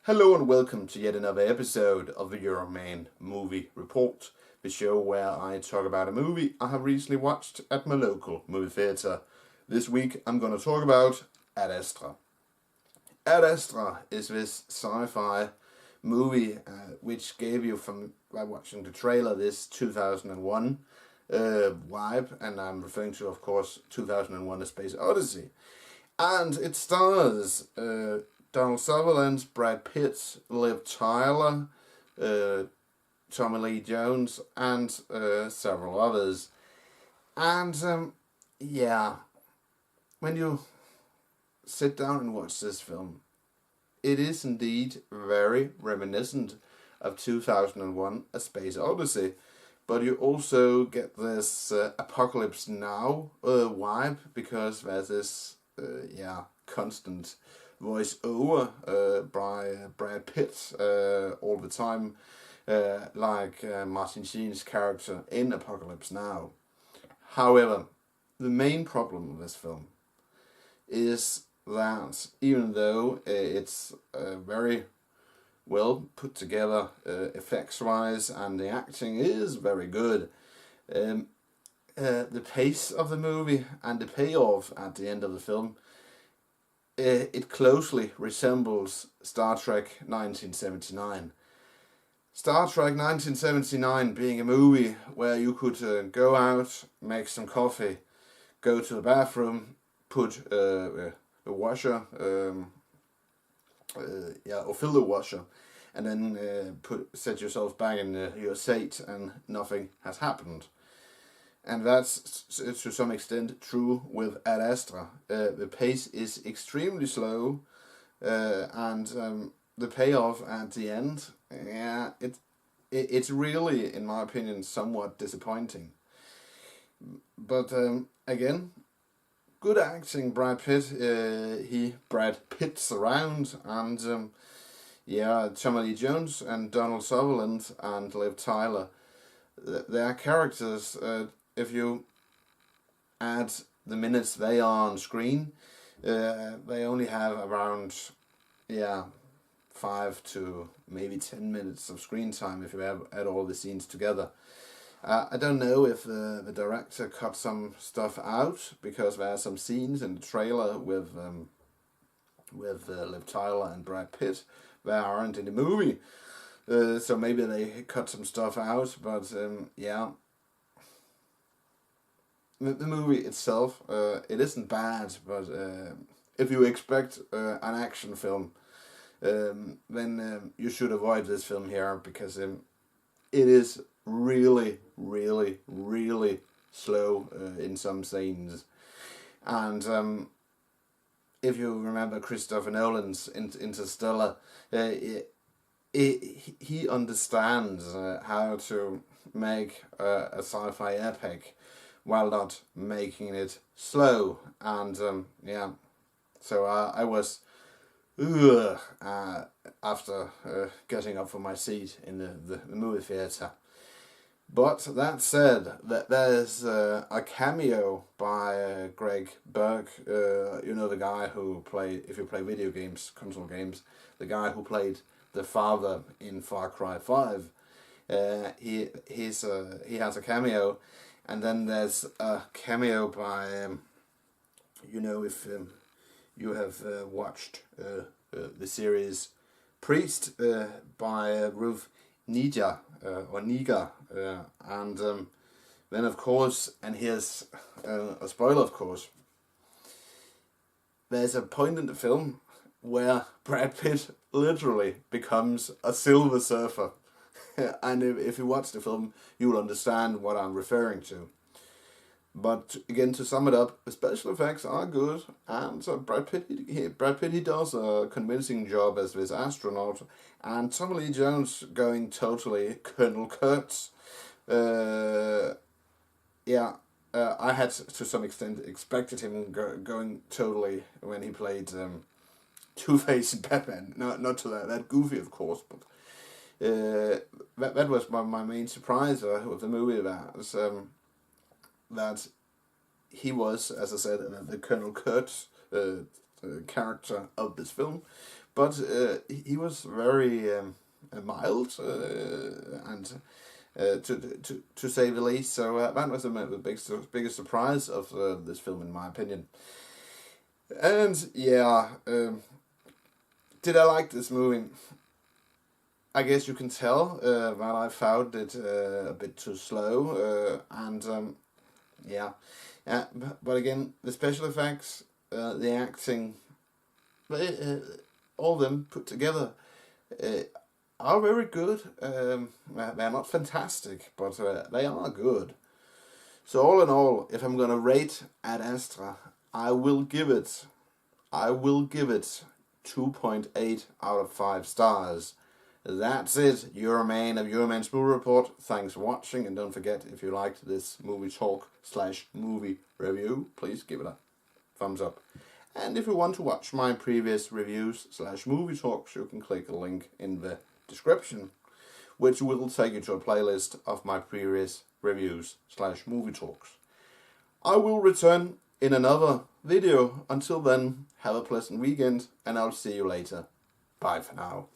Hello and welcome to yet another episode of the Euroman Movie Report, the show where I talk about a movie I have recently watched at my local movie theatre. This week I'm going to talk about Astra. Astra is this sci-fi movie which gave you, from by watching the trailer, this 2001 vibe, and I'm referring to, of course, 2001: A Space Odyssey. And it stars Donald Sutherland, Brad Pitt, Liv Tyler, Tommy Lee Jones, and several others. And yeah, when you sit down and watch this film, it is indeed very reminiscent of 2001: A Space Odyssey. But you also get this Apocalypse Now vibe, because there's this constant voice over by Brad Pitt all the time, like Martin Sheen's character in Apocalypse Now. However, the main problem with this film is that even though it's very well put together effects wise and the acting is very good, the pace of the movie and the payoff at the end of the film, it closely resembles Star Trek 1979. Star Trek 1979 being a movie where you could go out, make some coffee, go to the bathroom, put a washer, or fill the washer, and then set yourself back in your seat, and nothing has happened. And that's to some extent true with Ad Astra. The pace is extremely slow, and the payoff at the end, it's really, in my opinion, somewhat disappointing. But again, good acting. Brad Pitt, Brad Pitts around, and Tommy Lee Jones and Donald Sutherland and Liv Tyler. Their characters, if you add the minutes they are on screen, they only have around 5 to maybe 10 minutes of screen time if you add all the scenes together. I don't know if the director cut some stuff out, because there are some scenes in the trailer with Liv Tyler and Brad Pitt that aren't in the movie. So maybe they cut some stuff out, but the movie itself, it isn't bad, but if you expect an action film, then you should avoid this film here, because it is really, really, really slow in some scenes. And if you remember Christopher Nolan's Interstellar, he understands how to make a sci-fi epic while not making it slow. And so I was after getting up from my seat in the movie theatre. But that said, there's a cameo by Greg Berg, the guy who played, if you play video games, console games, the guy who played the father in Far Cry 5. He has a cameo, and then there's a cameo by, if you have watched the series Priest by Ruth Nija, or Niga, and then of course, and here's a spoiler, of course, there's a point in the film where Brad Pitt literally becomes a Silver Surfer. And if you watch the film, you will understand what I'm referring to. But again, to sum it up, the special effects are good, and so Brad Pitt he does a convincing job as this astronaut, and Tommy Lee Jones going totally Colonel Kurtz. I had to some extent expected him going totally when he played Two-Face in Batman. Not to that goofy, of course, but that was my main surprise with the movie. That he was, as I said, the Colonel Kurtz character of this film, but he was very mild and to say the least. So that was the biggest surprise of this film, in my opinion. And yeah, did I like this movie? I guess you can tell that I found it a bit too slow, and yeah, but again, the special effects, the acting, all of them put together are very good. They're not fantastic, but they are good. So all in all, if I'm gonna rate Ad Astra, I will give it 2.8 out of 5 stars. That's it, Euroman of Euroman's Movie Report. Thanks for watching, and don't forget, if you liked this movie talk / movie review, please give it a thumbs up. And if you want to watch my previous reviews / movie talks, you can click a link in the description, which will take you to a playlist of my previous reviews / movie talks. I will return in another video. Until then, have a pleasant weekend, and I'll see you later. Bye for now.